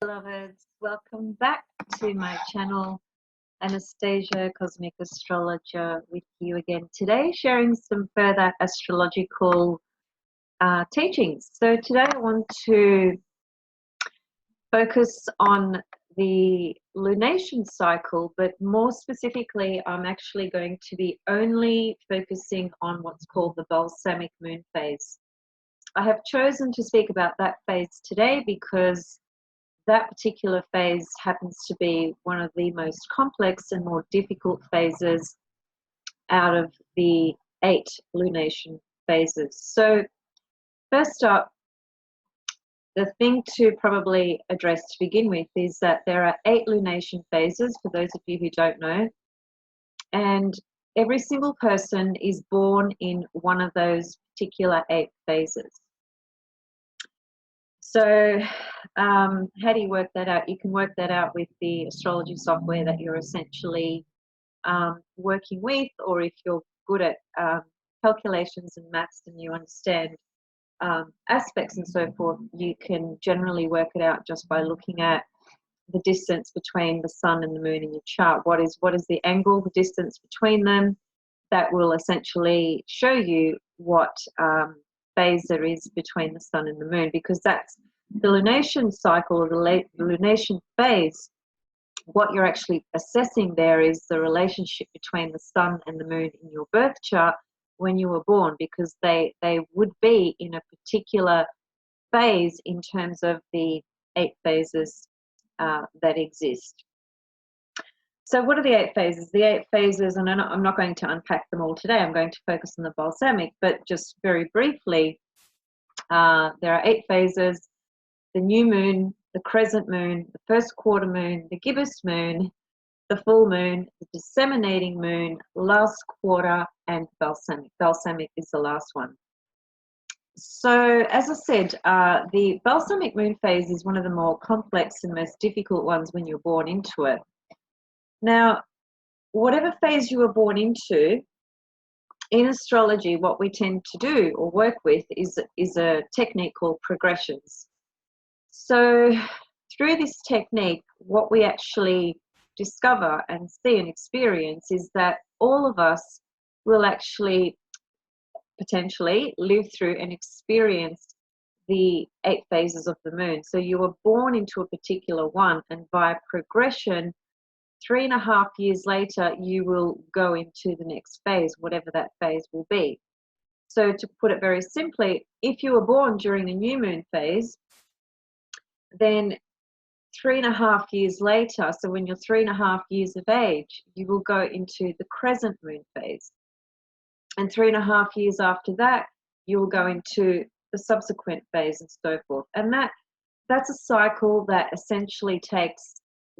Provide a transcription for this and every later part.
beloveds, welcome back to my channel. Anastasia, Cosmic Astrologer, with you again today, sharing some further astrological teachings. So today I want to focus on the lunation cycle, but more specifically I'm actually going to be only focusing on what's called the Balsamic Moon Phase. I have chosen to speak about that phase today because that particular phase happens to be one of the most complex and more difficult phases out of the 8 lunation phases. So first up, the thing to probably address to begin with is that there are 8 lunation phases, for those of you who don't know, and every single person is born in one of those particular 8 phases. So how do you work that out? You can work that out with the astrology software that you're essentially working with, or if you're good at calculations and maths and you understand aspects and so forth, you can generally work it out just by looking at the distance between the sun and the moon in your chart. What is the angle, the distance between them? That will essentially show you what phase there is between the sun and the moon, because that's the lunation cycle, or the lunation phase. What you're actually assessing there is the relationship between the sun and the moon in your birth chart when you were born, because they would be in a particular phase in terms of the 8 phases that exist. So what are the 8 phases? The 8 phases, and I'm not going to unpack them all today, I'm going to focus on the balsamic, but just very briefly, there are 8 phases: the new moon, the crescent moon, the first quarter moon, the gibbous moon, the full moon, the disseminating moon, last quarter, and balsamic. Balsamic is the last one. So as I said, the balsamic moon phase is one of the more complex and most difficult ones when you're born into it. Now, whatever phase you were born into, in astrology, what we tend to do or work with is a technique called progressions. So through this technique, what we actually discover and see and experience is that all of us will actually potentially live through and experience the 8 phases of the moon. So you were born into a particular one, and by progression, 3.5 years later, you will go into the next phase, whatever that phase will be. So to put it very simply, if you were born during the new moon phase, then 3.5 years later, so when you're 3.5 years of age, you will go into the crescent moon phase. And 3.5 years after that, you will go into the subsequent phase and so forth. And that's a cycle that essentially takes,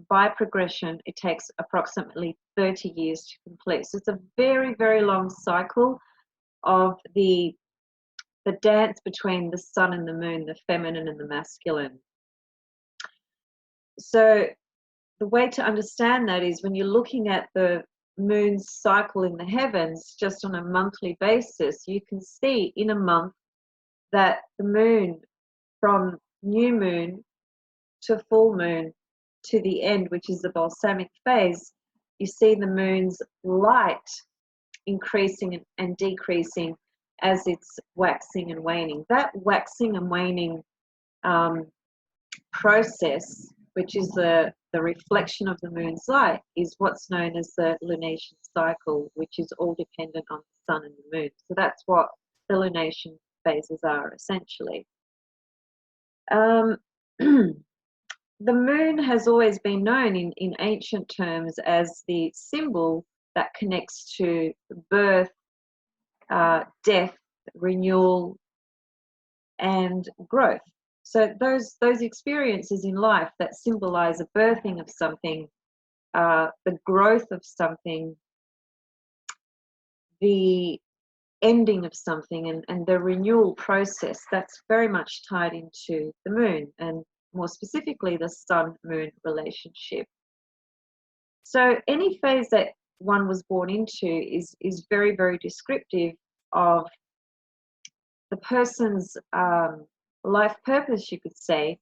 by progression, it takes approximately 30 years to complete. So it's a very, very long cycle of the dance between the sun and the moon, the feminine and the masculine. So the way to understand that is when you're looking at the moon's cycle in the heavens just on a monthly basis, you can see in a month that the moon, from new moon to full moon to the end, which is the balsamic phase, you see the moon's light increasing and decreasing as it's waxing and waning. That waxing and waning process, which is the reflection of the moon's light, is what's known as the lunation cycle, which is all dependent on the sun and the moon. So that's what the lunation phases are essentially. The moon has always been known in ancient terms as the symbol that connects to birth, death, renewal, and growth. So those experiences in life that symbolize a birthing of something, the growth of something, the ending of something, and the renewal process, that's very much tied into the moon, and more specifically the sun-moon relationship. So any phase that one was born into is very, very descriptive of the person's life purpose, you could say,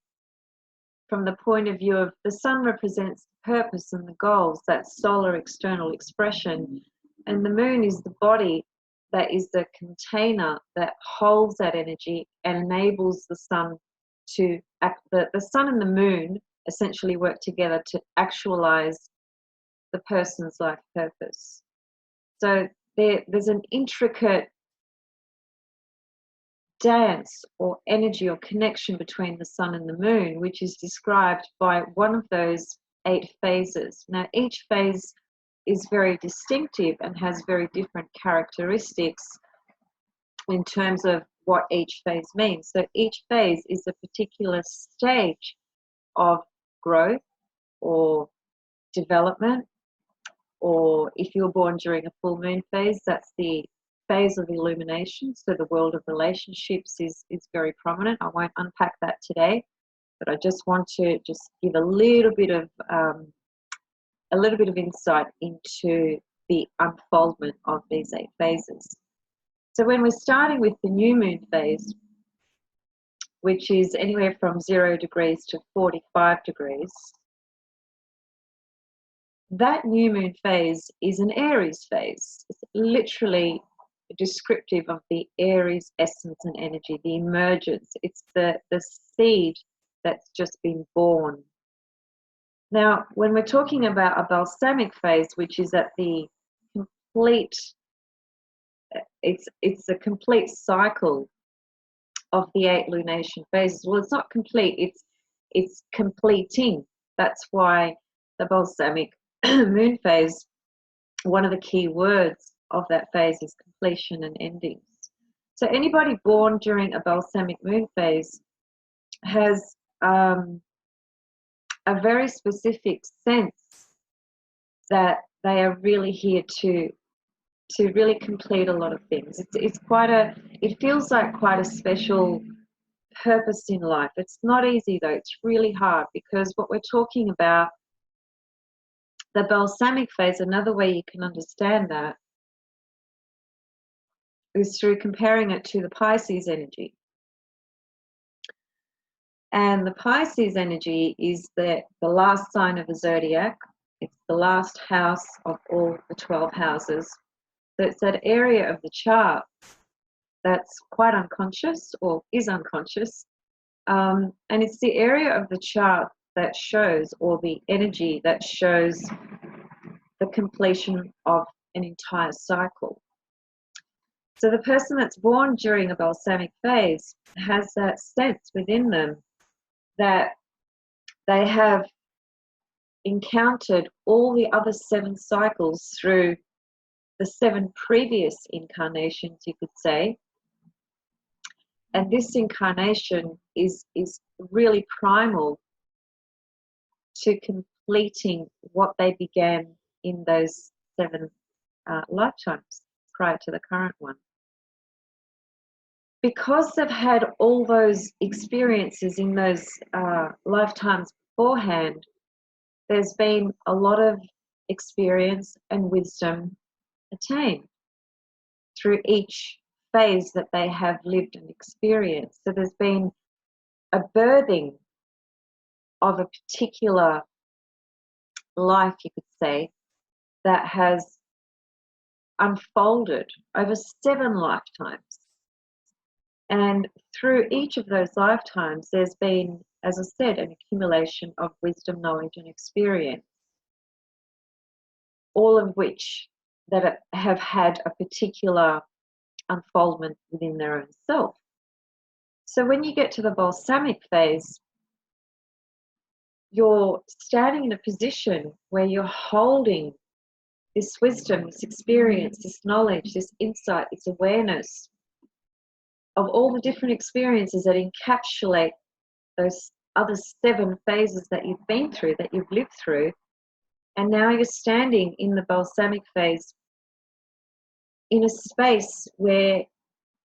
from the point of view of the sun represents purpose and the goals, that solar external expression, and the moon is the body that is the container that holds that energy and enables the sun to the sun and the moon essentially work together to actualize the person's life purpose. So there's an intricate dance or energy or connection between the sun and the moon, which is described by one of those 8 phases. Now, each phase is very distinctive and has very different characteristics in terms of what each phase means. So each phase is a particular stage of growth or development, or if you're born during a full moon phase, that's the phase of illumination. So the world of relationships is very prominent. I won't unpack that today, but I just want to just give a little bit of insight into the unfoldment of these 8 phases. So when we're starting with the new moon phase, which is anywhere from 0 degrees to 45 degrees, that new moon phase is an Aries phase. It's literally descriptive of the Aries essence and energy, the emergence. It's the seed that's just been born. Now, when we're talking about a balsamic phase, which is at the complete, it's a complete cycle of the 8 lunation phases. Well, it's not complete, it's completing. That's why the balsamic moon phase, one of the key words of that phase is completion and endings. So anybody born during a balsamic moon phase has a very specific sense that they are really here to really complete a lot of things. It feels like quite a special purpose in life. It's not easy though, it's really hard, because what we're talking about, the balsamic phase, another way you can understand that is through comparing it to the Pisces energy. And the Pisces energy is the last sign of the zodiac. It's the last house of all the 12 houses. So it's that area of the chart that's quite unconscious or is unconscious. And it's the area of the chart that shows, or the energy that shows, the completion of an entire cycle. So the person that's born during a balsamic phase has that sense within them that they have encountered all the other 7 cycles through the 7 previous incarnations, you could say. And this incarnation is really primal to completing what they began in those 7 lifetimes prior to the current one. Because they've had all those experiences in those lifetimes beforehand, there's been a lot of experience and wisdom attained through each phase that they have lived and experienced. So there's been a birthing of a particular life, you could say, that has unfolded over 7 lifetimes. And through each of those lifetimes, there's been, as I said, an accumulation of wisdom, knowledge, and experience, all of which that have had a particular unfoldment within their own self. So when you get to the balsamic phase, you're standing in a position where you're holding this wisdom, this experience, this knowledge, this insight, this awareness of all the different experiences that encapsulate those other 7 phases that you've been through, that you've lived through. And now you're standing in the balsamic phase in a space where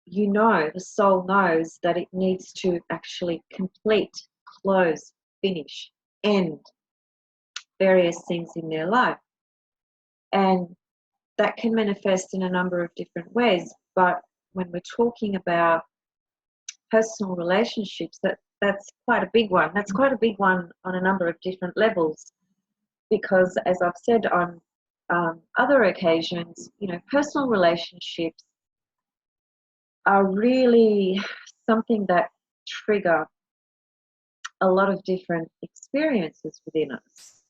you know, the soul knows that it needs to actually complete, close, finish, end various things in their life. And that can manifest in a number of different ways. But when we're talking about personal relationships, that that's quite a big one. That's quite a big one on a number of different levels, because as I've said on other occasions, you know, personal relationships are really something that trigger a lot of different experiences within us,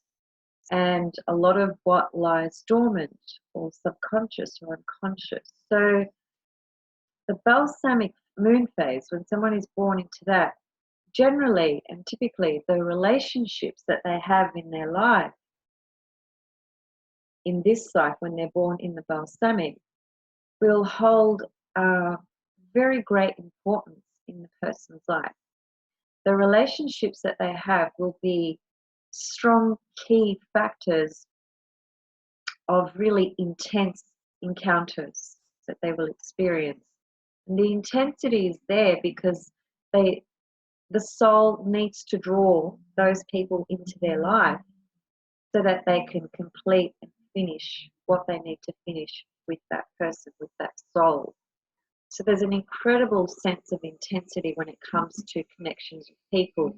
and a lot of what lies dormant or subconscious or unconscious. So the balsamic moon phase, when someone is born into that, generally and typically the relationships that they have in their life, in this life when they're born in the balsamic, will hold very great importance in the person's life. The relationships that they have will be strong key factors of really intense encounters that they will experience. And the intensity is there because the soul needs to draw those people into their life so that they can complete and finish what they need to finish with that person, with that soul. So there's an incredible sense of intensity when it comes to connections with people.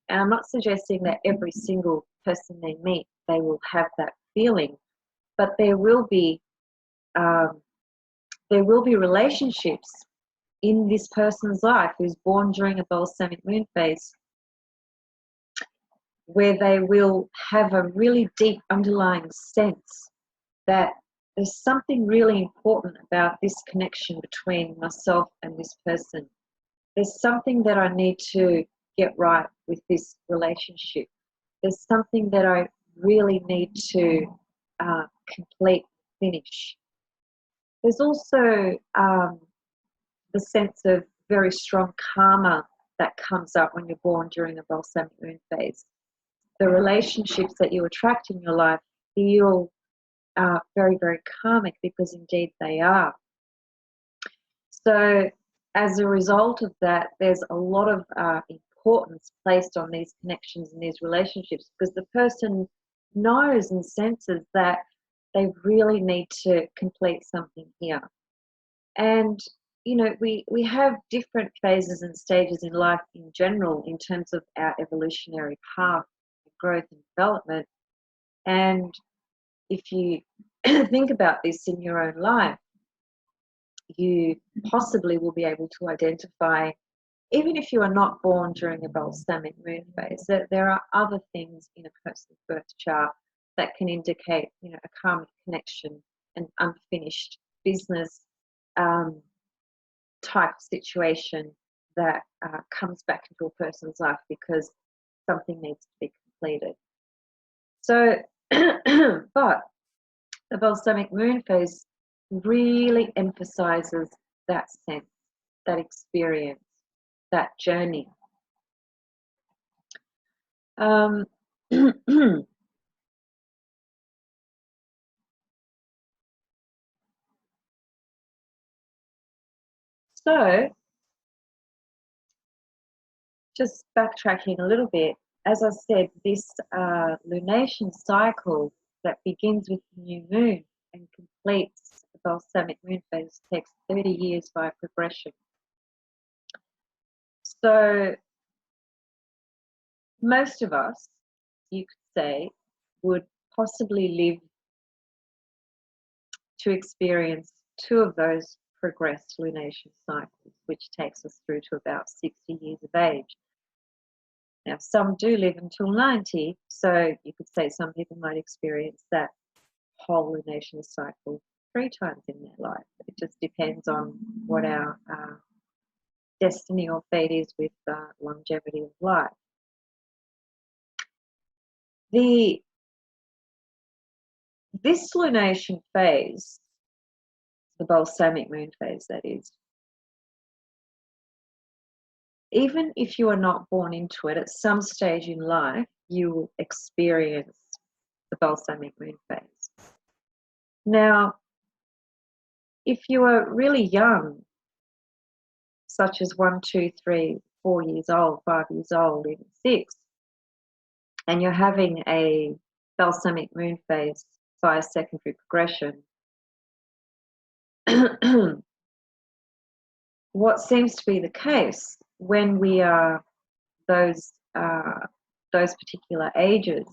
And I'm not suggesting that every single person they meet, they will have that feeling, but there will be relationships in this person's life who's born during a balsamic moon phase, where they will have a really deep underlying sense that there's something really important about this connection between myself and this person. There's something that I need to get right with this relationship. There's something that I really need to complete, finish. There's also the sense of very strong karma that comes up when you're born during a balsamic moon phase. The relationships that you attract in your life feel very, very karmic, because indeed they are. So as a result of that, there's a lot of importance placed on these connections and these relationships, because the person knows and senses that they really need to complete something here. And you know, we have different phases and stages in life in general in terms of our evolutionary path, growth and development. And if you think about this in your own life, you possibly will be able to identify, even if you are not born during a balsamic moon phase, that there are other things in a person's birth chart that can indicate, you know, a karmic connection, an unfinished business type situation that comes back into a person's life because something needs to be completed. So, but the balsamic moon phase really emphasizes that sense, that experience, that journey. So, just backtracking a little bit, as I said, this lunation cycle that begins with the new moon and completes the balsamic moon phase takes 30 years by progression. So most of us, you could say, would possibly live to experience 2 of those progressed lunation cycles, which takes us through to about 60 years of age. Now, some do live until 90, so you could say some people might experience that whole lunation cycle 3 times in their life. It just depends on what our destiny or fate is with longevity of life. This lunation phase, the balsamic moon phase that is, even if you are not born into it, at some stage in life, you will experience the balsamic moon phase. Now, if you are really young, such as 1, 2, 3, 4 years old, 5 years old, even 6, and you're having a balsamic moon phase via secondary progression, what seems to be the case when we are those those particular ages,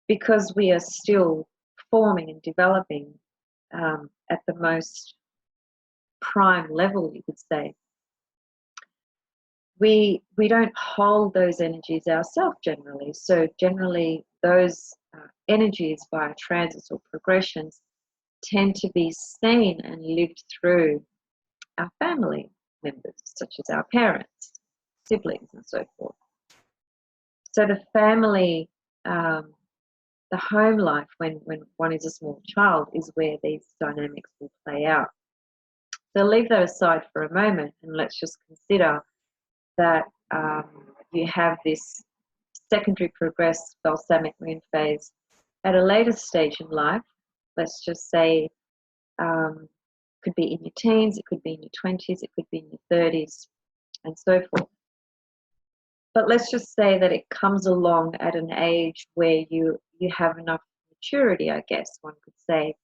because we are still forming and developing at the most prime level, you could say. We don't hold those energies ourselves generally. So generally those energies via transits or progressions tend to be seen and lived through our family members, such as our parents, siblings, and so forth. So the family, the home life when one is a small child, is where these dynamics will play out. So leave that aside for a moment and let's just consider that you have this secondary progressed balsamic moon phase at a later stage in life. Let's just say could be in your teens, it could be in your 20s, it could be in your 30s, and so forth. But let's just say that it comes along at an age where you have enough maturity, I guess one could say,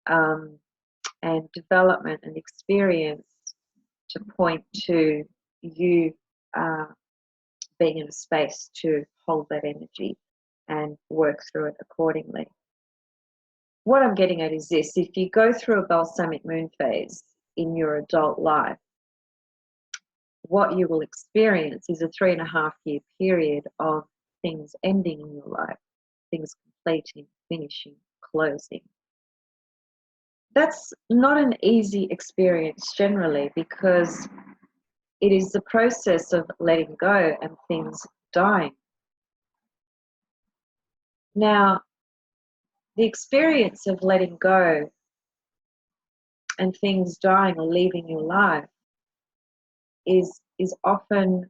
and development and experience to point to you being in a space to hold that energy and work through it accordingly. What I'm getting at is this: if you go through a balsamic moon phase in your adult life, what you will experience is a 3.5-year period of things ending in your life, things completing, finishing, closing. That's not an easy experience generally, because it is the process of letting go and things dying. Now, the experience of letting go and things dying or leaving your life is often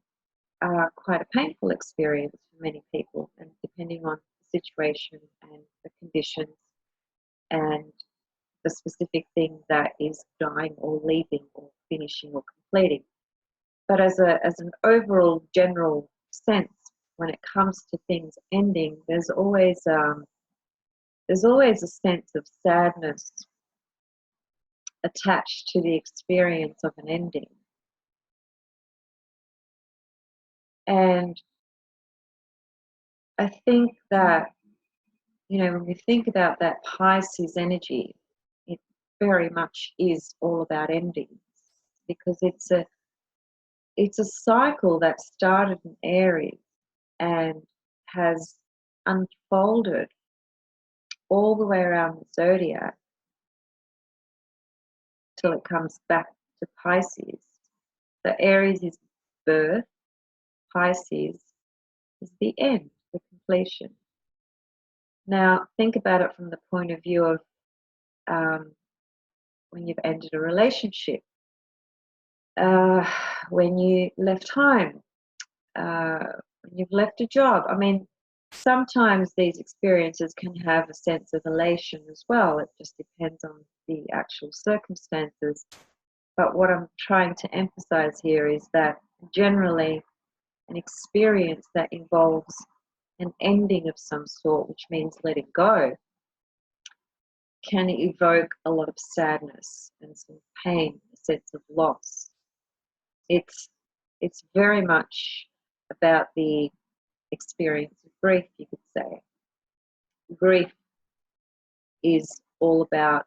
quite a painful experience for many people, and depending on the situation and the conditions and the specific thing that is dying or leaving or finishing or completing. But as an overall general sense, when it comes to things ending, there's always a sense of sadness attached to the experience of an ending. And I think that, when we think about that Pisces energy, it very much is all about endings, because it's a cycle that started in Aries and has unfolded all the way around the zodiac till it comes back to Pisces. So Aries is birth, Pisces is the end, the completion. Now think about it from the point of view of when you've ended a relationship, when you left home, when you've left a job. I mean, sometimes these experiences can have a sense of elation as well. It just depends on the actual circumstances. But what I'm trying to emphasize here is that generally an experience that involves an ending of some sort, which means letting go, can evoke a lot of sadness and some pain, a sense of loss. It's very much about the experience of grief, you could say. Grief is all about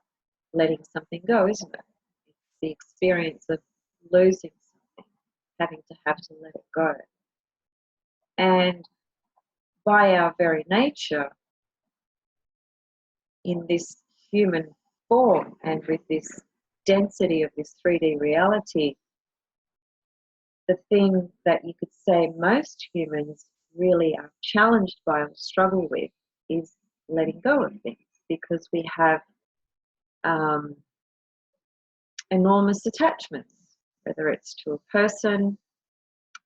letting something go, isn't it? It's the experience of losing something, having to let it go. And by our very nature, in this human form and with this density of this 3D reality, the thing that you could say most humans really are challenged by or struggle with is letting go of things, because we have enormous attachments, whether it's to a person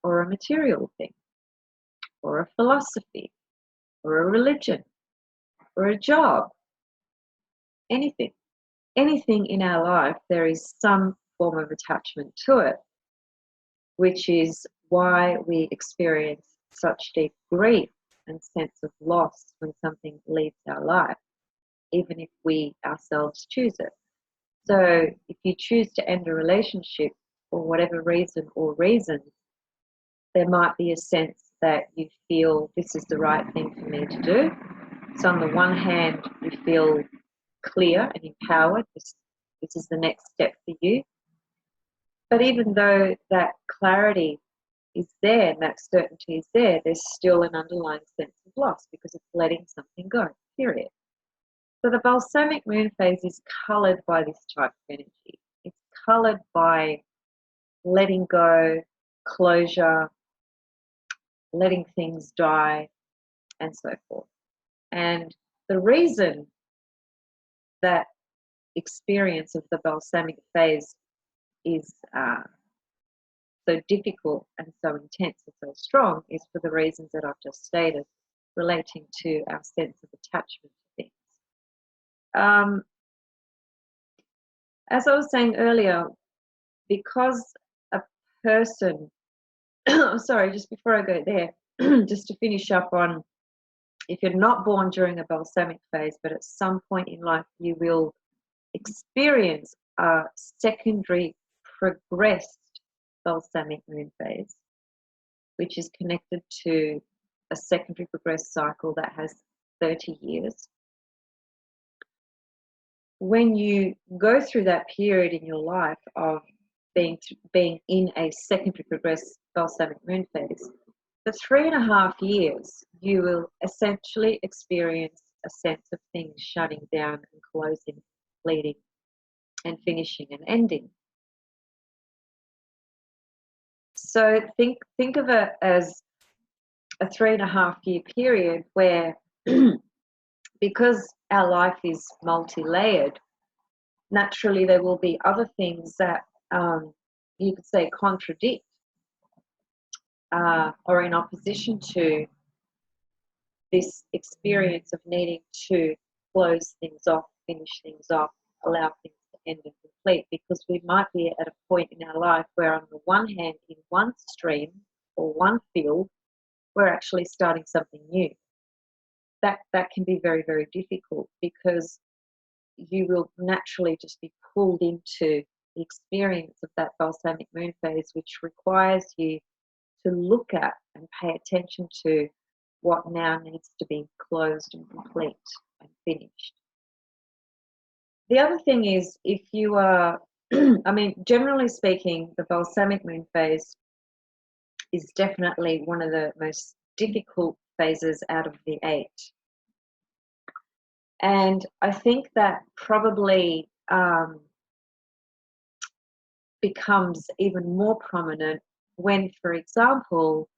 or a material thing or a philosophy or a religion or a job, anything in our life. There is some form of attachment to it, which is why we experience such deep grief and sense of loss when something leaves our life, even if we ourselves choose it. So if you choose to end a relationship for whatever reason or reasons, there might be a sense that you feel this is the right thing for me to do. So on the one hand, you feel clear and empowered. This is the next step for you. But even though that clarity is there and that certainty is there, there's still an underlying sense of loss because it's letting something go, period. So the Balsamic Moon Phase is coloured by this type of energy. It's coloured by letting go, closure, letting things die, and so forth. And the reason that experience of the Balsamic Phase is so difficult and so intense and so strong is for the reasons that I've just stated, relating to our sense of attachment to things. As I was saying earlier, because a person, sorry, just before I go there, just to finish up on, if you're not born during a Balsamic Phase, but at some point in life you will experience a secondary progressed Balsamic Moon Phase, which is connected to a secondary progressed cycle that has 30 years. When you go through that period in your life of being in a secondary progressed Balsamic Moon Phase, for 3.5 years, you will essentially experience a sense of things shutting down and closing, leading, and finishing and ending. So think of it as a 3.5 year period where, because our life is multi-layered, naturally there will be other things that you could say contradict or in opposition to this experience of needing to close things off, finish things off, allow things to end and complete, because we might be at a point in our life where on the one hand, in one stream or one field, we're actually starting something new. That can be very, very difficult because you will naturally just be pulled into the experience of that Balsamic Moon Phase, which requires you to look at and pay attention to what now needs to be closed and complete and finished. The other thing is, if you are, I mean, generally speaking, the Balsamic Moon Phase is definitely one of the most difficult phases out of the 8. And I think that probably becomes even more prominent when, for example,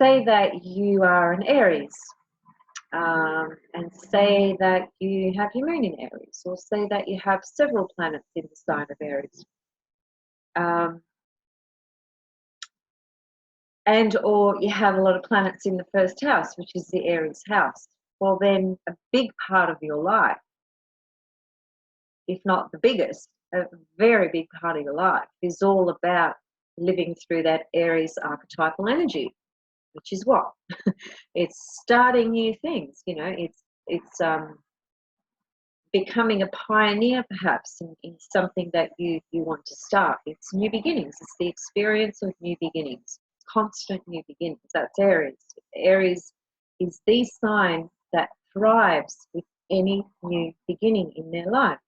say that you are an Aries, and say that you have your moon in Aries, or say that you have several planets in the sign of Aries. And or you have a lot of planets in the first house, which is the Aries house. Well, then a big part of your life, if not the biggest, a very big part of your life is all about living through that Aries archetypal energy, which is what? It's starting new things, you know, it's becoming a pioneer perhaps in something that you want to start. It's new beginnings. It's the experience of new beginnings, constant new beginnings. That's Aries. Aries is the sign that thrives with any new beginning in their life.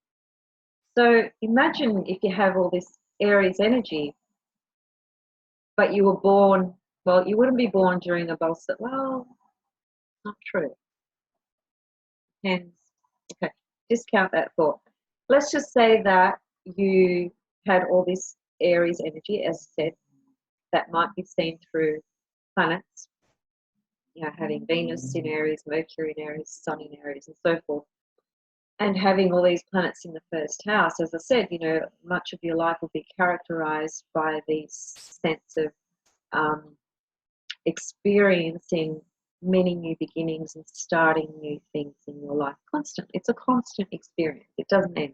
So imagine if you have all this Aries energy, but you were born, well, you wouldn't be born during a Balsamic, well, not true. Hence, okay, discount that thought. Let's just say that you had all this Aries energy, as I said, that might be seen through planets, you know, having Venus in Aries, Mercury in Aries, Sun in Aries, and so forth. And having all these planets in the first house, as I said, you know, much of your life will be characterized by this sense of experiencing many new beginnings and starting new things in your life. Constant. It's a constant experience. It doesn't end.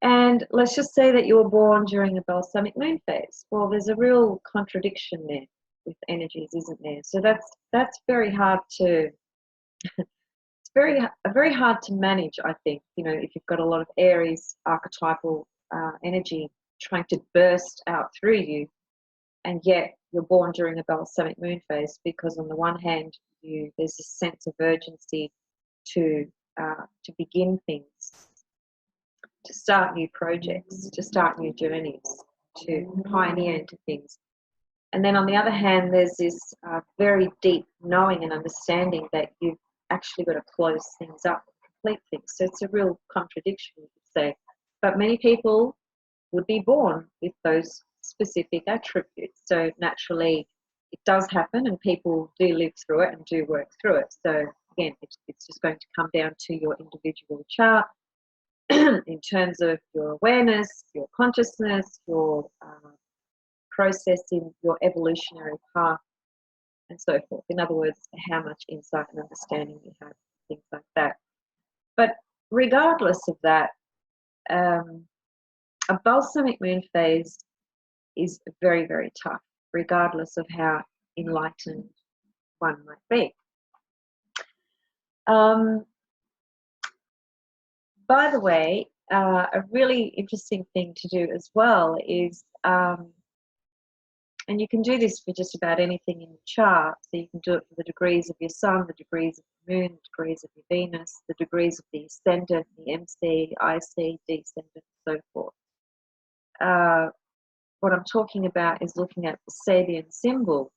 And let's just say that you were born during a Balsamic Moon Phase. Well, there's a real contradiction there with energies, isn't there? So that's very hard to it's very hard to manage, I think, you know, if you've got a lot of Aries archetypal energy trying to burst out through you. and yet you're born during a balsamic moon phase, because on the one hand, there's a sense of urgency to begin things, to start new projects, to start new journeys, to pioneer into things. And then on the other hand, there's this very deep knowing and understanding that you've actually got to close things up, complete things. So it's a real contradiction, you could say. But many people would be born with those specific attributes. So naturally, it does happen, and people do live through it and do work through it. So again, it's just going to come down to your individual chart in terms of your awareness, your consciousness, your processing, your evolutionary path, and so forth. In other words, how much insight and understanding you have, things like that. But regardless of that, a balsamic moon phase is very, very tough, regardless of how enlightened one might be. By the way, a really interesting thing to do as well is, and you can do this for just about anything in the chart, so you can do it for the degrees of your sun, the degrees of the moon, the degrees of your Venus, the degrees of the ascendant, the MC, IC, descendant, and so forth. What I'm talking about is looking at the Sabian symbol.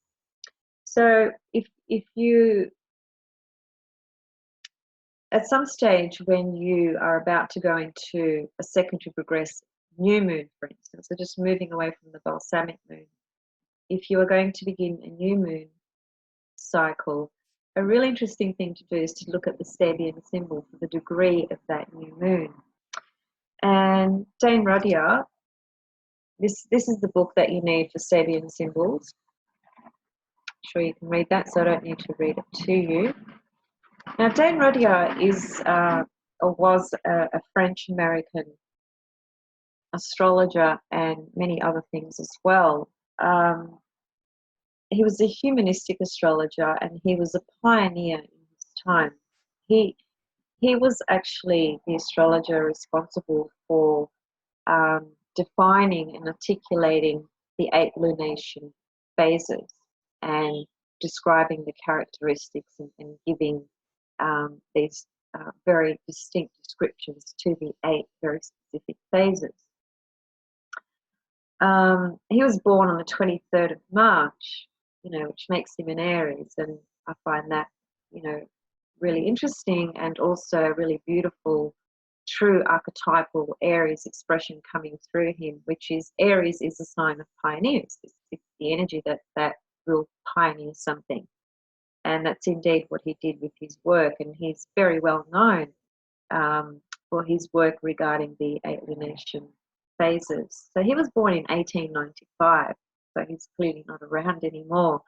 So if you, at some stage when you are about to go into a secondary progressive new moon, for instance, so just moving away from the balsamic moon, if you are going to begin a new moon cycle, a really interesting thing to do is to look at the Sabian symbol for the degree of that new moon. And Dane Rudyard, this is the book that you need for Sabian symbols. I'm sure you can read that, so I don't need to read it to you. Now, Dane Rudyard is or was a French-American astrologer and many other things as well. He was a humanistic astrologer, and he was a pioneer in his time. He was actually the astrologer responsible for defining and articulating the 8 lunation phases and describing the characteristics and giving these very distinct descriptions to the 8 very specific phases. He was born on the 23rd of March, which makes him an Aries, and I find that, really interesting, and also really beautiful, true archetypal Aries expression coming through him, which is Aries is a sign of pioneers. It's the energy that will pioneer something. And that's indeed what he did with his work, and he's very well known for his work regarding the 8 lunation phases. So he was born in 1895, so he's clearly not around anymore.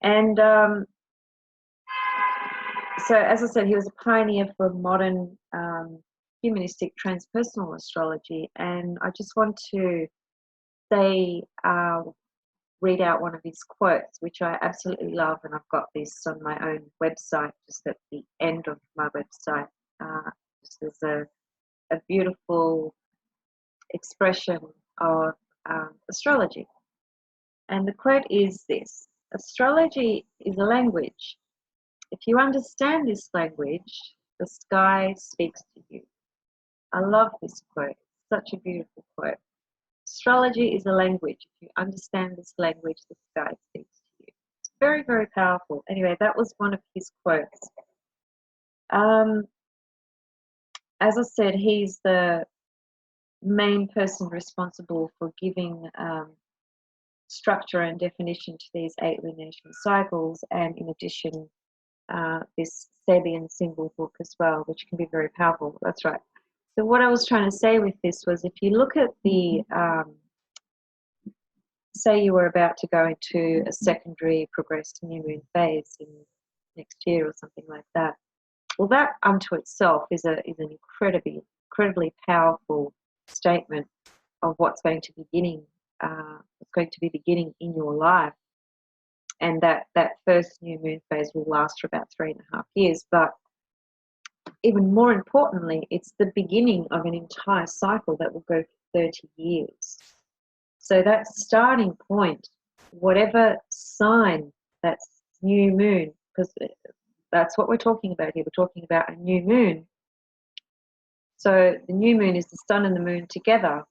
And so, as I said, he was a pioneer for modern humanistic transpersonal astrology, and I just want to say, read out one of his quotes, which I absolutely love, and I've got this on my own website, just at the end of my website. Just as a beautiful expression of astrology. And the quote is this: "Astrology is a language. If you understand this language, the sky speaks to you." I love this quote. It's such a beautiful quote. Astrology is a language. If you understand this language, the sky speaks to you. It's very, very powerful. Anyway, that was one of his quotes. As I said, he's the main person responsible for giving structure and definition to these 8 lunation cycles, and in addition, this Sabian symbol book as well, which can be very powerful. That's right. So what I was trying to say with this was, if you look at the, say you were about to go into a secondary progressed new moon phase in next year or something like that, well, that unto itself is an incredibly powerful statement of what's going to be beginning in your life. And that first new moon phase will last for about 3.5 years. But even more importantly, it's the beginning of an entire cycle that will go for 30 years. So that starting point, whatever sign that's new moon, because that's what we're talking about here. We're talking about a new moon. So the new moon is the sun and the moon together.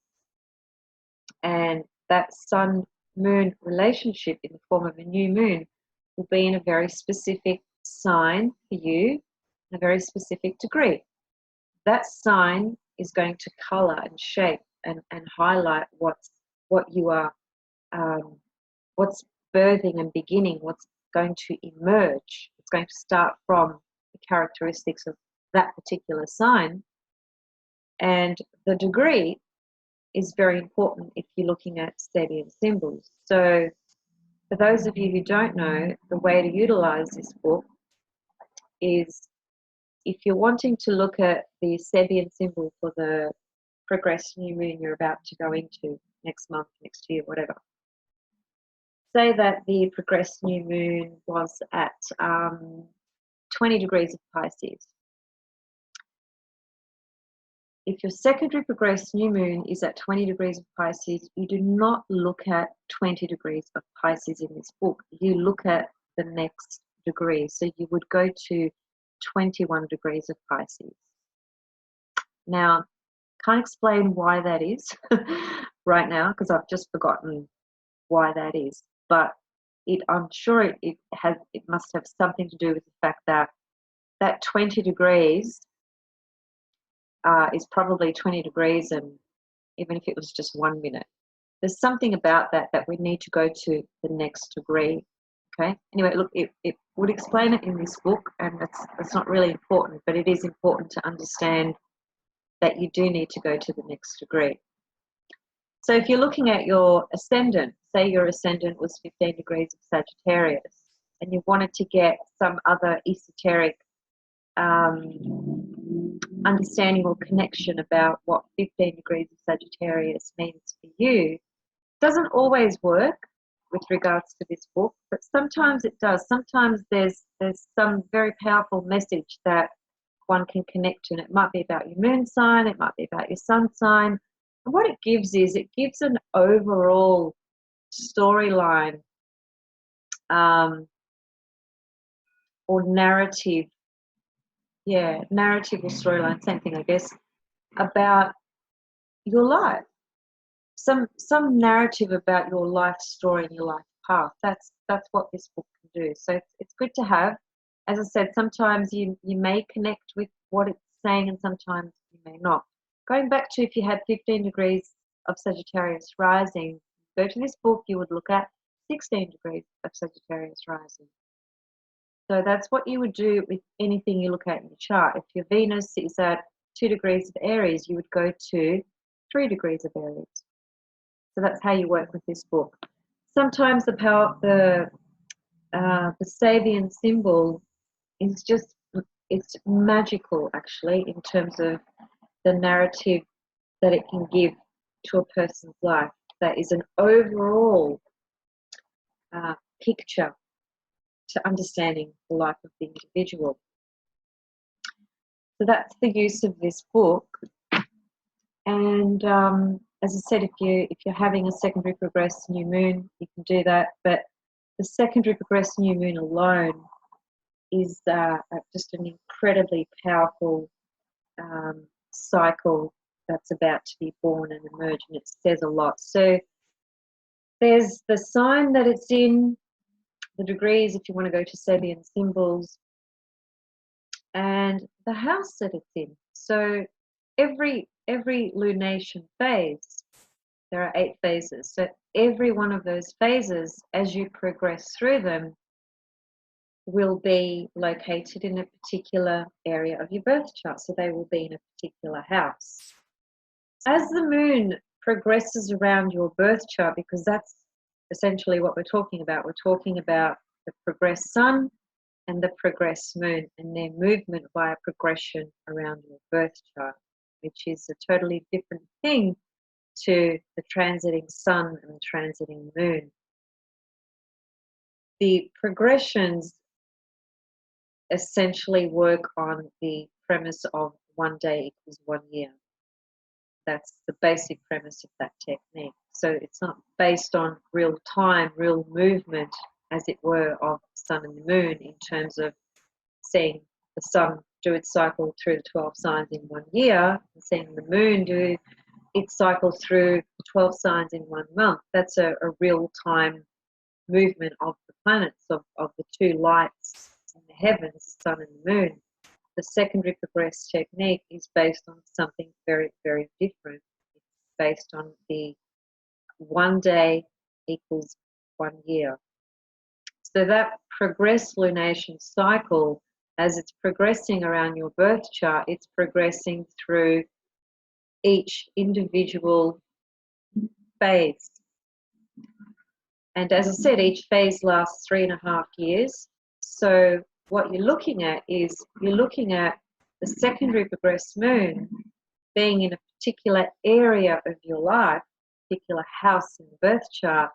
And that sun-moon relationship in the form of a new moon will be in a very specific sign for you, in a very specific degree. That sign is going to color and shape and highlight what you are, what's birthing and beginning, what's going to emerge. It's going to start from the characteristics of that particular sign. And the degree is very important if you're looking at Sabian symbols. So for those of you who don't know, the way to utilize this book is if you're wanting to look at the Sabian symbol for the progressed new moon you're about to go into next month, next year, whatever. Say that the progressed new moon was at 20 degrees of Pisces. If your secondary progressed new moon is at 20 degrees of Pisces, you do not look at 20 degrees of Pisces in this book. You look at the next degree. So you would go to 21 degrees of Pisces. Now, can't explain why that is right now because I've just forgotten why that is. But I'm sure it must have something to do with the fact that that 20 degrees is probably 20 degrees, and even if it was just 1 minute, there's something about that we need to go to the next degree. Okay. Anyway, look, it would explain it in this book, and that's not really important, but it is important to understand that you do need to go to the next degree. So if you're looking at your ascendant, say your ascendant was 15 degrees of Sagittarius, and you wanted to get some other esoteric understanding or connection about what 15 degrees of Sagittarius means for you, doesn't always work with regards to this book, but sometimes it does. Sometimes there's some very powerful message that one can connect to, and it might be about your moon sign, it might be about your sun sign. And what it gives is it gives an overall storyline or narrative. Yeah, narrative or storyline, same thing, I guess, about your life. Some narrative about your life story and your life path. That's what this book can do. So it's good to have. As I said, sometimes you may connect with what it's saying and sometimes you may not. Going back to if you had 15 degrees of Sagittarius rising, go to this book, you would look at 16 degrees of Sagittarius rising. So that's what you would do with anything you look at in your chart. If your Venus is at 2 degrees of Aries, you would go to 3 degrees of Aries. So that's how you work with this book. Sometimes the Sabian symbol is just, it's magical actually in terms of the narrative that it can give to a person's life. That is an overall picture to understanding the life of the individual. So that's the use of this book. And as I said, if you're having a secondary progressed new moon, you can do that. But the secondary progressed new moon alone is just an incredibly powerful cycle that's about to be born and emerge, and it says a lot. So there's the sign that it's in, the degrees if you want to go to Sabian symbols, and the house that it's in. So every lunation phase, there are 8 phases. So every one of those phases, as you progress through them, will be located in a particular area of your birth chart. So they will be in a particular house. As the moon progresses around your birth chart, because that's essentially what we're talking about. We're talking about the progressed sun and the progressed moon and their movement via progression around your birth chart, which is a totally different thing to the transiting sun and the transiting moon. The progressions essentially work on the premise of 1 day equals 1 year. That's the basic premise of that technique. So it's not based on real time, real movement, as it were, of the sun and the moon in terms of seeing the sun do its cycle through the 12 signs in 1 year and seeing the moon do its cycle through 12 signs in 1 month. That's a real time movement of the planets, of the two lights in the heavens, the sun and the moon. The secondary progress technique is based on something very, very different. It's based on the 1 day equals 1 year. So that progress lunation cycle, as it's progressing around your birth chart, it's progressing through each individual phase. And as I said, each phase lasts 3.5 years. So what you're looking at is you're looking at the secondary progressed moon being in a particular area of your life, particular house in the birth chart,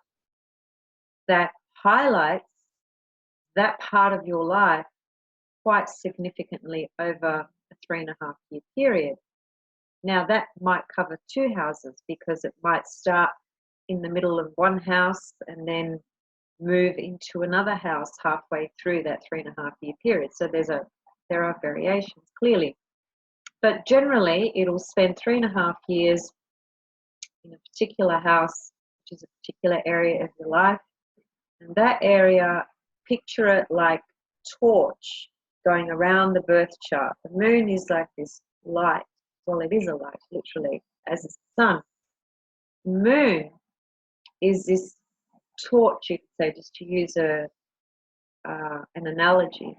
that highlights that part of your life quite significantly over a 3.5 year period. Now that might cover 2 houses, because it might start in the middle of one house and then move into another house halfway through that 3.5 year period. So there are variations, clearly. But generally, it'll spend 3.5 years in a particular house, which is a particular area of your life. And that area, picture it like torch going around the birth chart. The moon is like this light. Well, it is a light, literally, as is the sun. The moon is this torch, you could say, just to use an analogy,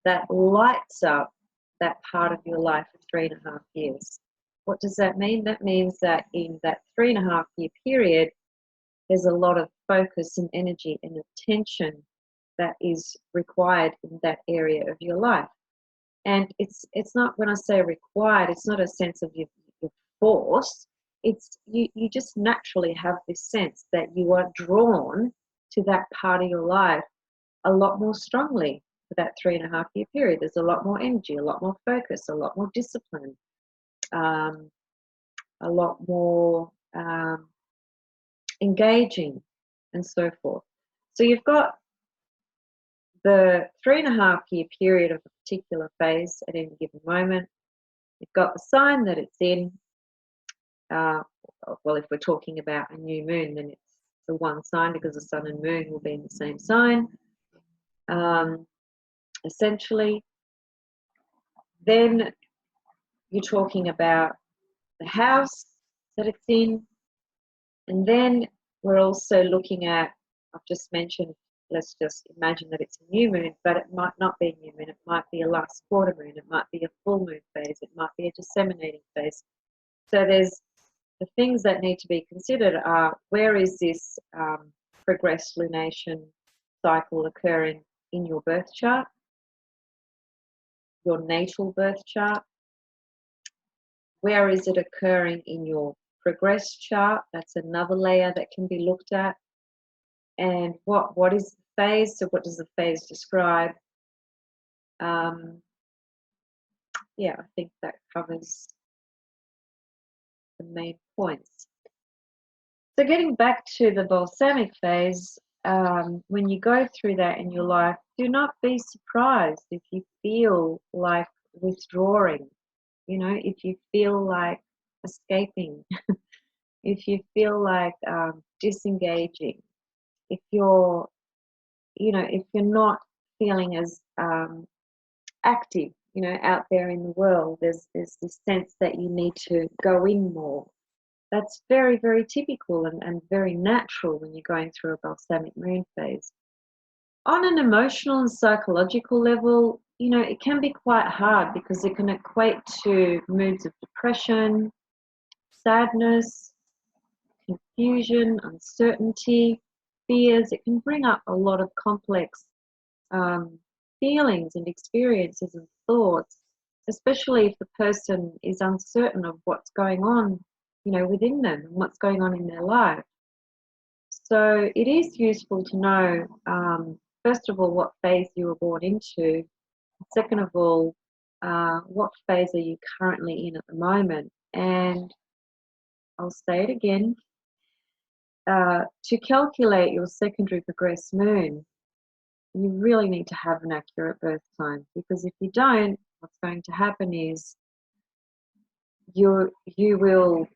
that lights up that part of your life for 3.5 years. What does that mean? That means that in that 3.5 year period, there's a lot of focus and energy and attention that is required in that area of your life. And it's not, when I say required, it's not a sense of your force. It's you just naturally have this sense that you are drawn to that part of your life a lot more strongly for that 3.5 year period. There's a lot more energy, a lot more focus, a lot more discipline, a lot more engaging, and so forth. So you've got the 3.5 year period of a particular phase at any given moment. You've got the sign that it's in. Well, if we're talking about a new moon, then it's the one sign, because the sun and moon will be in the same sign. Essentially, then you're talking about the house that it's in, and then we're also looking at, I've just mentioned, let's just imagine that it's a new moon, but it might not be a new moon. It might be a last quarter moon. It might be a full moon phase. It might be a disseminating phase. So there's the things that need to be considered are, where is this progressed lunation cycle occurring in your birth chart, your natal birth chart? Where is it occurring in your progressed chart? That's another layer that can be looked at. And what is the phase? So what does the phase describe? Yeah, I think that covers the main points. So getting back to the balsamic phase, when you go through that in your life, do not be surprised if you feel like withdrawing, you know, if you feel like escaping, if you feel like disengaging, if you're, you know, if you're not feeling as active, you know, out there in the world, there's this sense that you need to go in more. That's very, very typical and very natural when you're going through a balsamic moon phase. On an emotional and psychological level, you know, it can be quite hard, because it can equate to moods of depression, sadness, confusion, uncertainty, fears. It can bring up a lot of complex feelings and experiences and thoughts, especially if the person is uncertain of what's going on, you know, within them and what's going on in their life. So it is useful to know, first of all, what phase you were born into. Second of all, what phase are you currently in at the moment? And I'll say it again, to calculate your secondary progressed moon, you really need to have an accurate birth time, because if you don't, what's going to happen is you will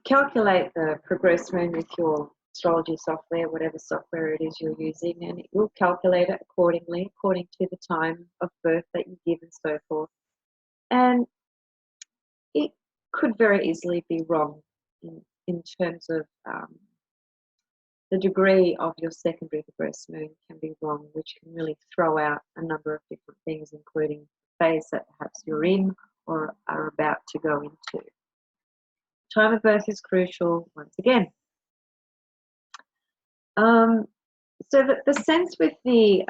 calculate the progressed moon with your astrology software, whatever software it is you're using, and it will calculate it accordingly, according to the time of birth that you give and so forth. And it could very easily be wrong in terms of the degree of your secondary progressed moon can be wrong, which can really throw out a number of different things, including the phase that perhaps you're in or are about to go into. Time of birth is crucial once again. So the sense with the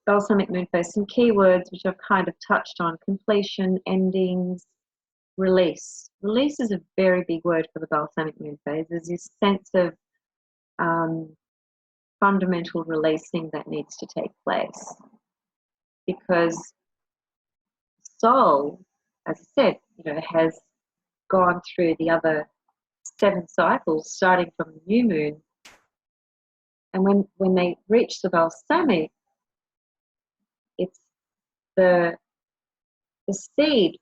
Balsamic Moon Phase, some keywords which I've kind of touched on: completion, endings, release. Release is a very big word for the Balsamic Moon Phase. There's this sense of fundamental releasing that needs to take place, because soul, as I said, has gone through the other 7 cycles starting from the new moon, and when they reach the balsamic, it's the seed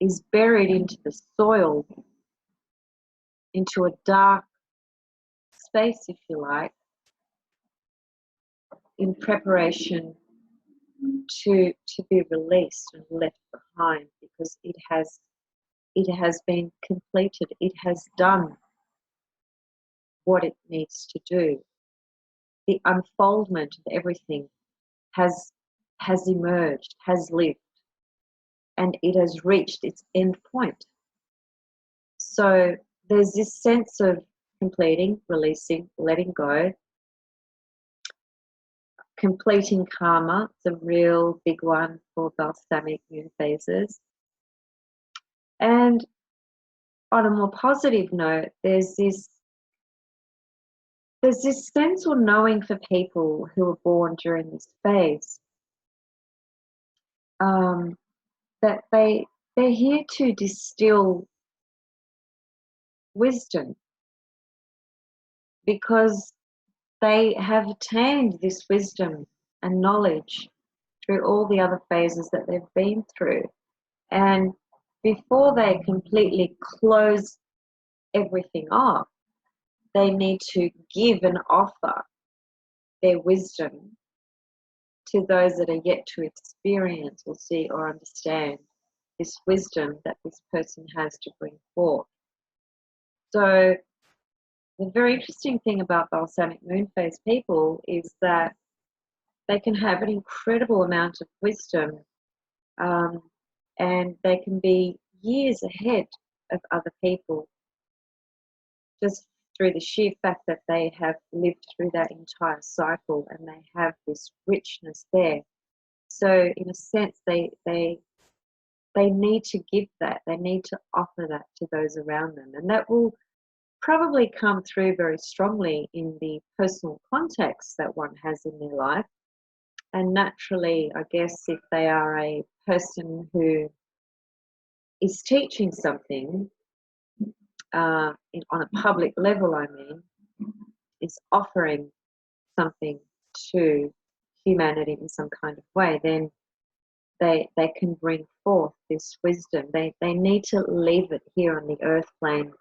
is buried into the soil, into a dark space, if you like, in preparation to be released and left behind, because it has been completed. It has done what it needs to do. The unfoldment of everything has emerged, has lived, and it has reached its end point. So there's this sense of completing, releasing, letting go, completing karma. It's a real big one for Balsamic Moon phases. And on a more positive note, there's this sense or knowing for people who are born during this phase, that they're here to distill wisdom, because they have attained this wisdom and knowledge through all the other phases that they've been through. And before they completely close everything off, they need to give and offer their wisdom to those that are yet to experience or see or understand this wisdom that this person has to bring forth. So the very interesting thing about Balsamic Moon Phase people is that they can have an incredible amount of wisdom, and they can be years ahead of other people, just through the sheer fact that they have lived through that entire cycle and they have this richness there. So in a sense, they need to give that, they need to offer that to those around them, and that will probably come through very strongly in the personal context that one has in their life. And naturally, I guess, if they are a person who is teaching something on a public level, I mean, is offering something to humanity in some kind of way, then they can bring forth this wisdom. They need to leave it here on the earth plane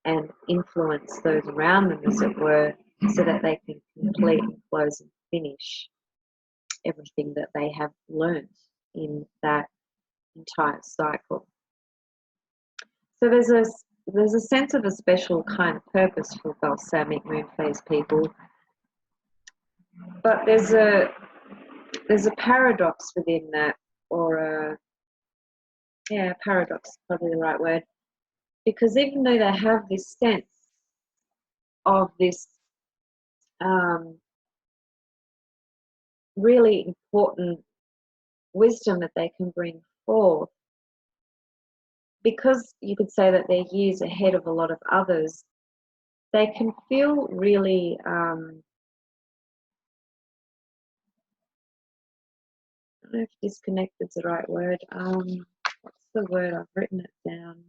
and influence those around them, as it were, so that they can complete and close and finish everything that they have learned in that entire cycle. So there's a sense of a special kind of purpose for Balsamic Moon Phase people, but there's a paradox within that, or paradox is probably the right word, because even though they have this sense of this really important wisdom that they can bring forth, because you could say that they're years ahead of a lot of others, they can feel really I don't know if disconnected is the right word. What's the word? I've written it down.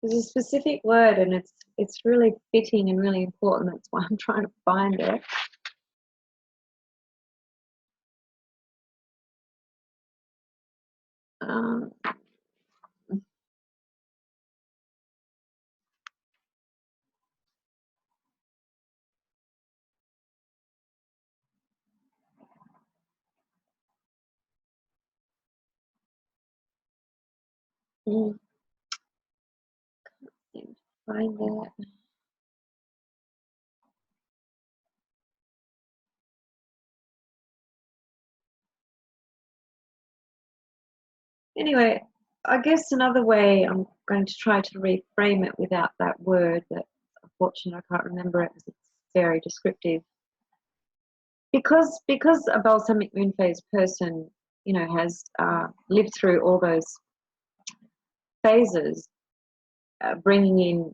There's a specific word, and it's really fitting and really important. That's why I'm trying to find it. Um, mm, can't find it. Anyway, I guess another way I'm going to try to reframe it without that word. That unfortunately I can't remember it, because it's very descriptive. Because a balsamic moon phase person, you know, has lived through all those phases, bringing in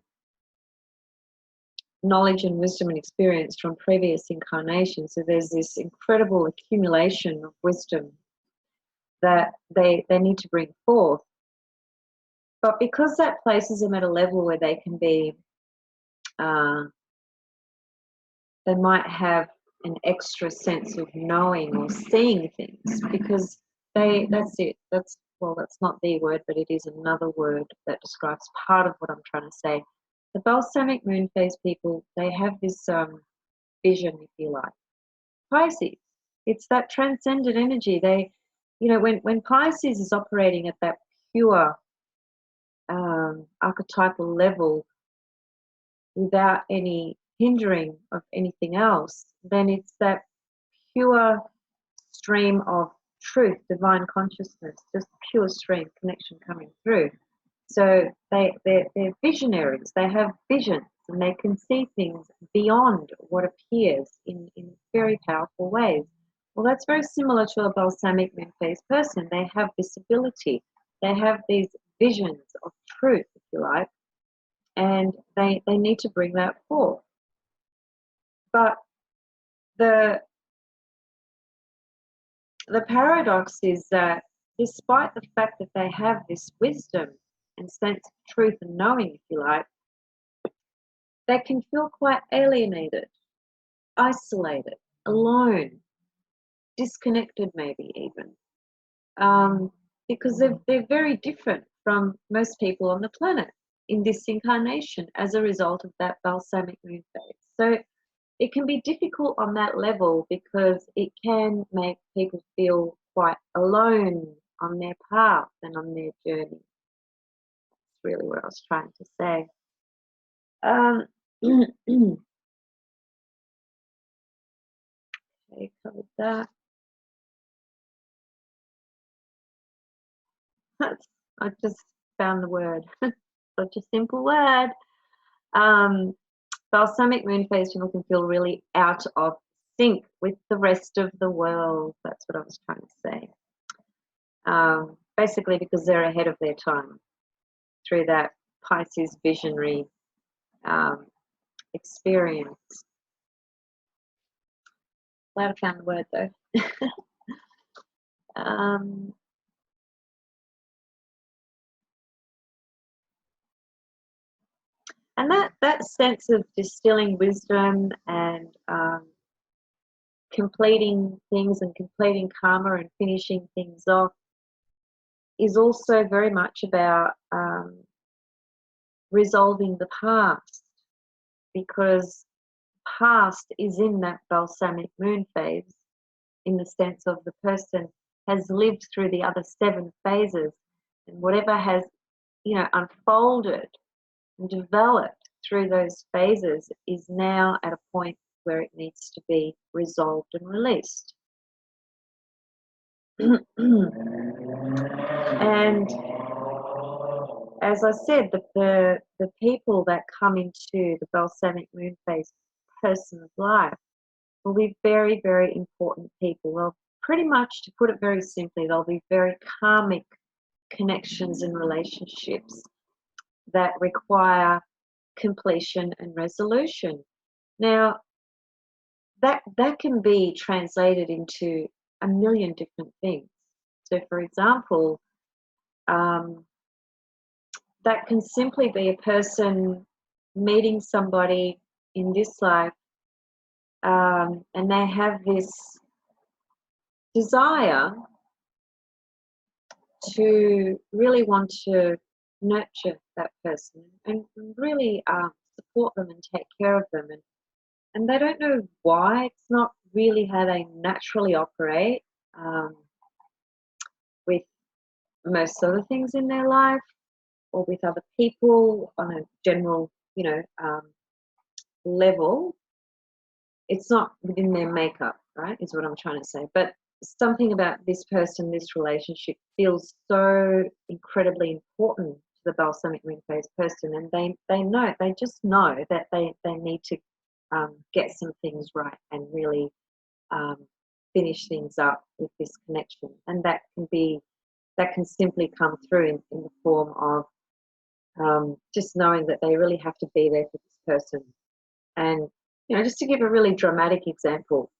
knowledge and wisdom and experience from previous incarnations. So there's this incredible accumulation of wisdom that they need to bring forth. But because that places them at a level where they can be, they might have an extra sense of knowing or seeing things, because that's it. Well, that's not the word, but it is another word that describes part of what I'm trying to say. The balsamic moon phase people, they have this vision, if you like. Pisces, it's that transcendent energy. They, you know, when Pisces is operating at that pure archetypal level without any hindering of anything else, then it's that pure stream of truth, divine consciousness, just pure stream connection coming through. So they're visionaries. They have visions, and they can see things beyond what appears in very powerful ways. Well, that's very similar to a balsamic moon phase person. They have this ability. They have these visions of truth, if you like, and they need to bring that forth. But the paradox is that despite the fact that they have this wisdom and sense of truth and knowing, if you like, they can feel quite alienated, isolated, alone, disconnected, maybe even, because they're very different from most people on the planet in this incarnation as a result of that balsamic moon phase. So it can be difficult on that level, because it can make people feel quite alone on their path and on their journey. That's really what I was trying to say. Okay, covered that. I just found the word. Such a simple word. Balsamic moon phase people can feel really out of sync with the rest of the world. That's what I was trying to say. Basically because they're ahead of their time through that Pisces visionary experience. Glad I found the word though. And that sense of distilling wisdom and completing things and completing karma and finishing things off is also very much about resolving the past, because past is in that balsamic moon phase, in the sense of the person has lived through the other 7 phases, and whatever has, you know, unfolded and developed through those phases is now at a point where it needs to be resolved and released. And as I said, the people that come into the balsamic moon phase person's life will be very, very important people. They'll pretty much, to put it very simply, they'll be very karmic connections and relationships that require completion and resolution. Now, that can be translated into a million different things. So, for example, that can simply be a person meeting somebody in this life, and they have this desire to really want to nurture that person and really support them and take care of them. And they don't know why. It's not really how they naturally operate with most other things in their life or with other people on a general, level. It's not within their makeup, right, is what I'm trying to say. But something about this person, this relationship feels so incredibly important to the Balsamic Moon Phase person, and they just know that they need to get some things right and really finish things up with this connection. And that can simply come through in the form of just knowing that they really have to be there for this person. And just to give a really dramatic example,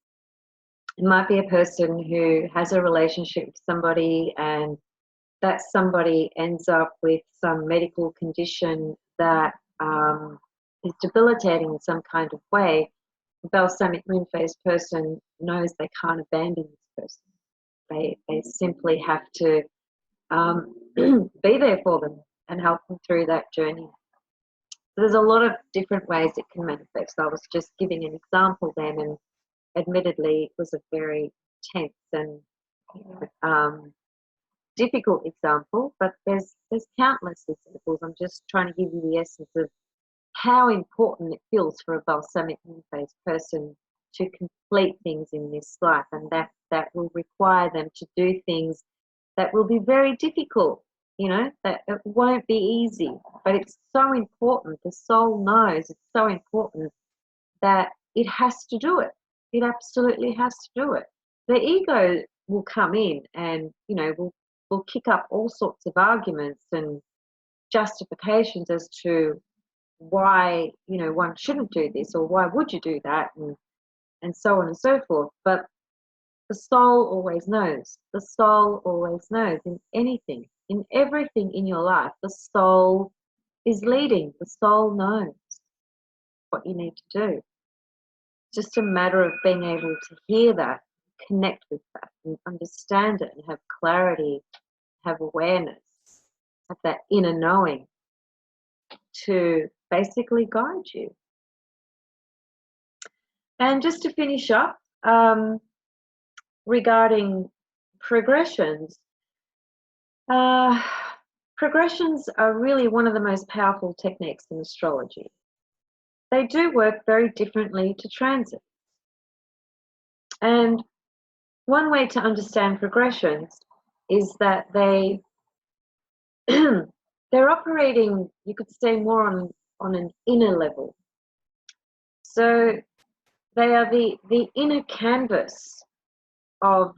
it might be a person who has a relationship with somebody, and that somebody ends up with some medical condition that is debilitating in some kind of way. The Balsamic Moon Phase person knows they can't abandon this person. They simply have to be there for them and help them through that journey. So there's a lot of different ways it can manifest. I was just giving an example then, and admittedly it was a very tense and difficult example, but there's countless examples. I'm just trying to give you the essence of how important it feels for a Balsamic Moon Phase person to complete things in this life, and that will require them to do things that will be very difficult, that it won't be easy, but it's so important. The soul knows it's so important that it has to do it. It absolutely has to do it. The ego will come in and, will kick up all sorts of arguments and justifications as to why, one shouldn't do this, or why would you do that, and so on and so forth. But the soul always knows. The soul always knows in anything, in everything in your life. The soul is leading. The soul knows what you need to do. It's just a matter of being able to hear that, connect with that, and understand it, and have clarity, have awareness, have that inner knowing to basically guide you. And just to finish up, regarding progressions, progressions are really one of the most powerful techniques in astrology. They do work very differently to transits. And one way to understand progressions is that they're operating, you could say, more on an inner level. So they are the inner canvas of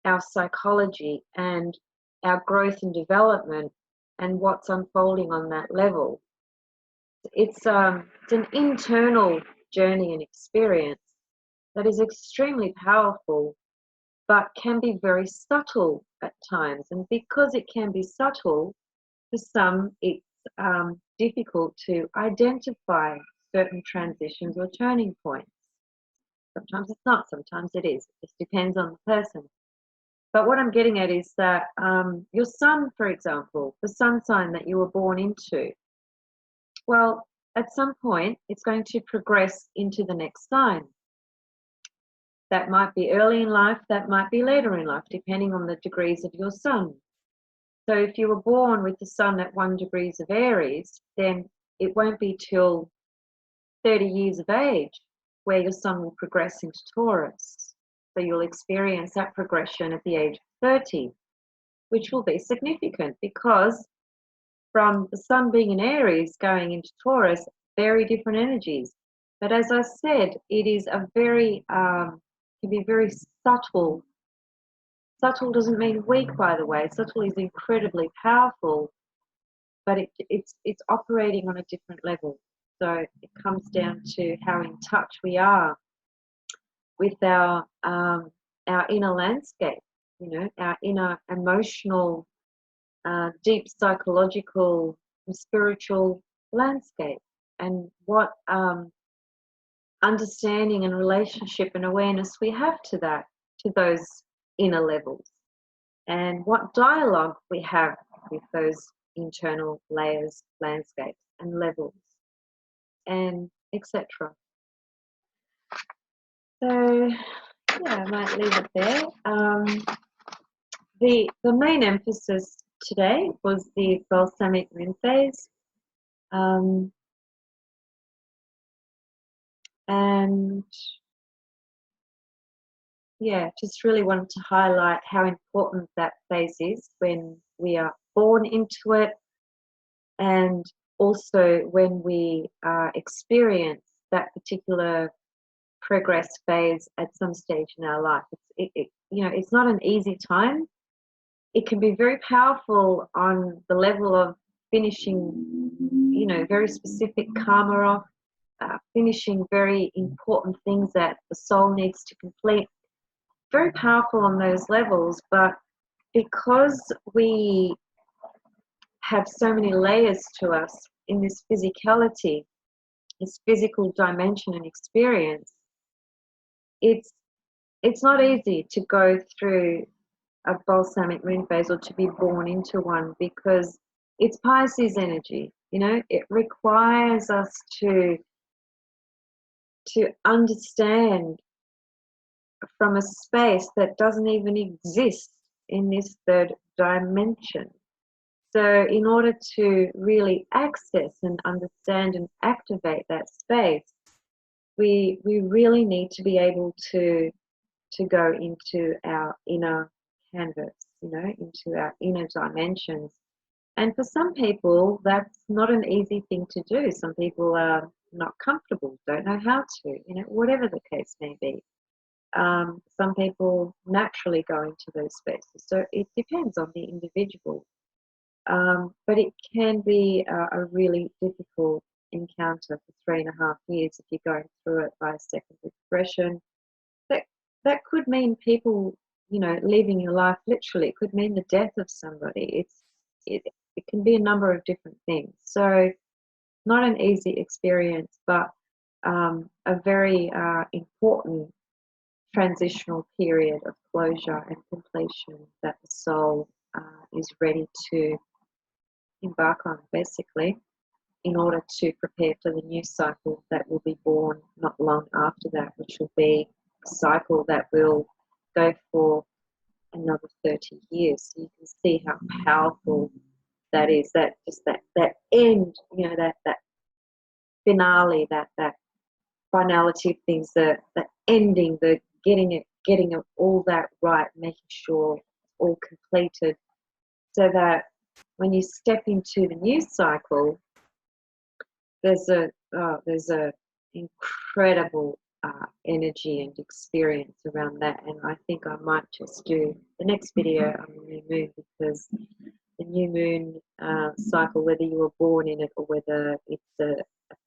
our psychology and our growth and development and what's unfolding on that level. It's an internal journey and experience that is extremely powerful, but can be very subtle at times. And because it can be subtle, for some it's difficult to identify certain transitions or turning points. Sometimes it's not, sometimes it is. It just depends on the person. But what I'm getting at is that your sun, for example, the sun sign that you were born into, well, at some point it's going to progress into the next sign. That might be early in life, that might be later in life, depending on the degrees of your sun. So if you were born with the sun at 1 degree of Aries, then it won't be till 30 years of age where your sun will progress into Taurus. So you'll experience that progression at the age of 30, which will be significant because from the sun being in Aries going into Taurus, very different energies. But as I said, it is a very, can be very subtle. Subtle doesn't mean weak, by the way. Subtle is incredibly powerful, but it's operating on a different level. So it comes down to how in touch we are with our inner landscape, our inner emotional, deep psychological spiritual landscape, and what understanding and relationship and awareness we have to that, to those inner levels, and what dialogue we have with those internal layers, landscapes, and levels, and etc. So, yeah, I might leave it there. The main emphasis today was the Balsamic Moon Phase. And yeah, just really wanted to highlight how important that phase is when we are born into it, and also when we experience that particular progress phase at some stage in our life. It's not an easy time. It can be very powerful on the level of finishing, very specific karma off, finishing very important things that the soul needs to complete. Very powerful on those levels, but because we have so many layers to us in this physicality, this physical dimension and experience, it's not easy to go through a balsamic moon phase or to be born into one, because it's Pisces energy. It requires us to understand from a space that doesn't even exist in this third dimension. So in order to really access and understand and activate that space, we really need to be able to go into our inner canvas, into our inner dimensions. And for some people, that's not an easy thing to do. Some people are not comfortable, don't know how to, whatever the case may be. Some people naturally go into those spaces. So it depends on the individual. But it can be a really difficult encounter for 3.5 years if you're going through it by a secondary progression. That could mean people, leaving your life literally. It could mean the death of somebody. It can be a number of different things. So not an easy experience, but a very important transitional period of closure and completion that the soul is ready to embark on, basically, in order to prepare for the new cycle that will be born not long after that, which will be a cycle that will go for another 30 years. So you can see how powerful that is, that end, that finale, that finality of things, the ending, the getting it all that right, making sure it's all completed, so that when you step into the new cycle, there's a incredible energy and experience around that. And I think I might just do the next video on the new moon, because the new moon cycle, whether you were born in it or whether it's a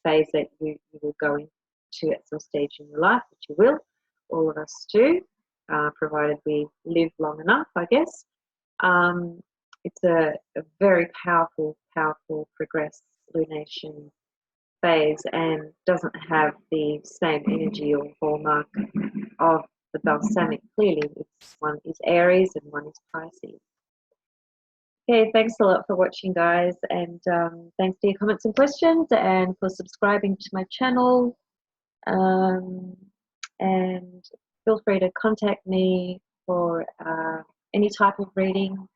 phase that you will go into at some stage in your life, which you will, all of us do, provided we live long enough, I guess. It's a very powerful progress lunation phase, and doesn't have the same energy or hallmark of the balsamic. Clearly, one is Aries and one is Pisces. Okay, thanks a lot for watching, guys, and thanks for your comments and questions, and for subscribing to my channel. And feel free to contact me for any type of reading.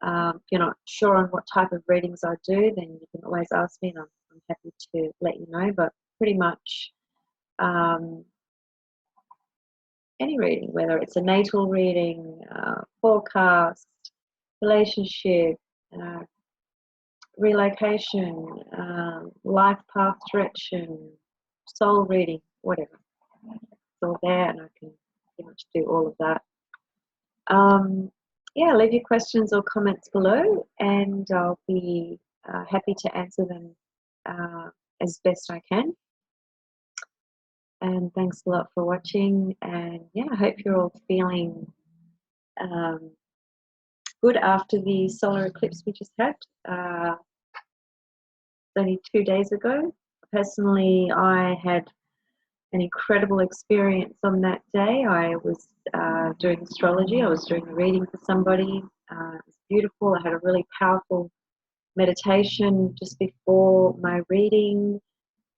If you're not sure on what type of readings I do, then you can always ask me, and I'm happy to let you know. But pretty much any reading, whether it's a natal reading, forecast, relationship, relocation, life path direction, soul reading, whatever. It's all there, and I can pretty much do all of that. Yeah, leave your questions or comments below, and I'll be happy to answer them as best I can. And thanks a lot for watching, and yeah, I hope you're all feeling good after the solar eclipse we just had. only 2 days ago. Personally, I had an incredible experience on that day. I was doing astrology. I was doing a reading for somebody. It was beautiful. I had a really powerful meditation just before my reading.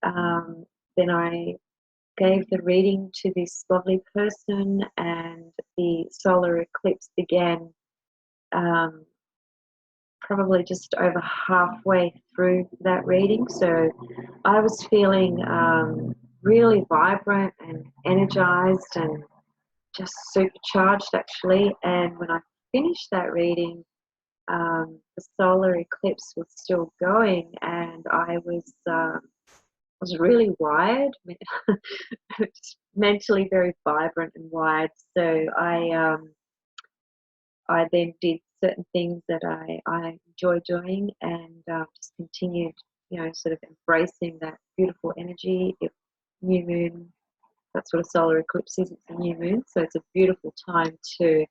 Then I gave the reading to this lovely person, and the solar eclipse began probably just over halfway through that reading. So I was feeling really vibrant and energized and just supercharged, actually. And when I finished that reading, the solar eclipse was still going, and I was really wired, just mentally very vibrant and wired. So I then did certain things that I enjoy doing, and just continued, sort of embracing that beautiful energy. New moon, that's what a solar eclipse is. It's a new moon, so it's a beautiful time to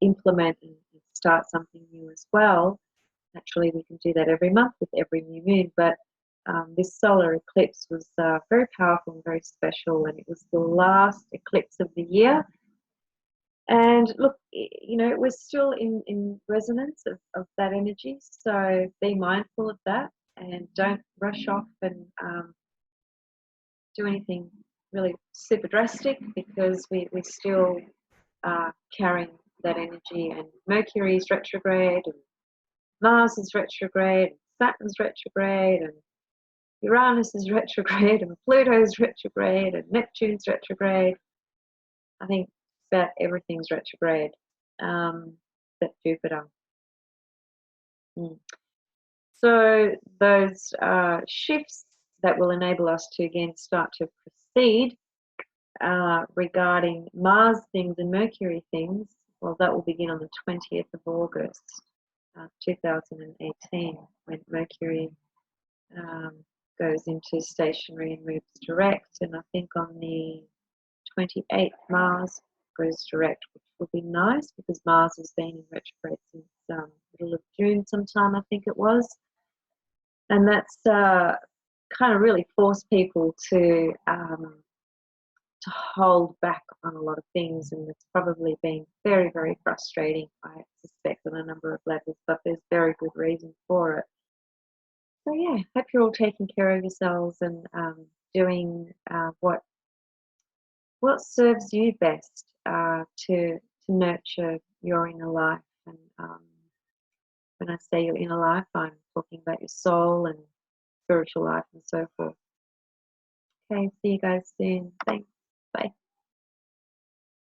implement and start something new as well. Naturally, we can do that every month with every new moon, but this solar eclipse was very powerful and very special, and it was the last eclipse of the year. And look, we're still in resonance of that energy, so be mindful of that and don't rush off and do anything really super drastic, because we're still carrying that energy, and Mercury is retrograde, and Mars is retrograde, and Saturn's retrograde, and Uranus is retrograde, and Pluto's retrograde, and Neptune's retrograde. I think about everything's retrograde, except Jupiter. So those shifts that will enable us to again start to proceed regarding Mars things and Mercury things, well, that will begin on the 20th of August 2018, when Mercury goes into stationary and moves direct, and I think on the 28th Mars goes direct, which will be nice because Mars has been in retrograde since middle of June sometime, I think it was, and that's kind of really forced people to hold back on a lot of things, and it's probably been very, very frustrating, I suspect, on a number of levels, but there's very good reason for it. So yeah, hope you're all taking care of yourselves and doing what serves you best to nurture your inner life. And when I say your inner life, I'm talking about your soul and spiritual life and so forth. Okay, see you guys soon. Thanks. Bye.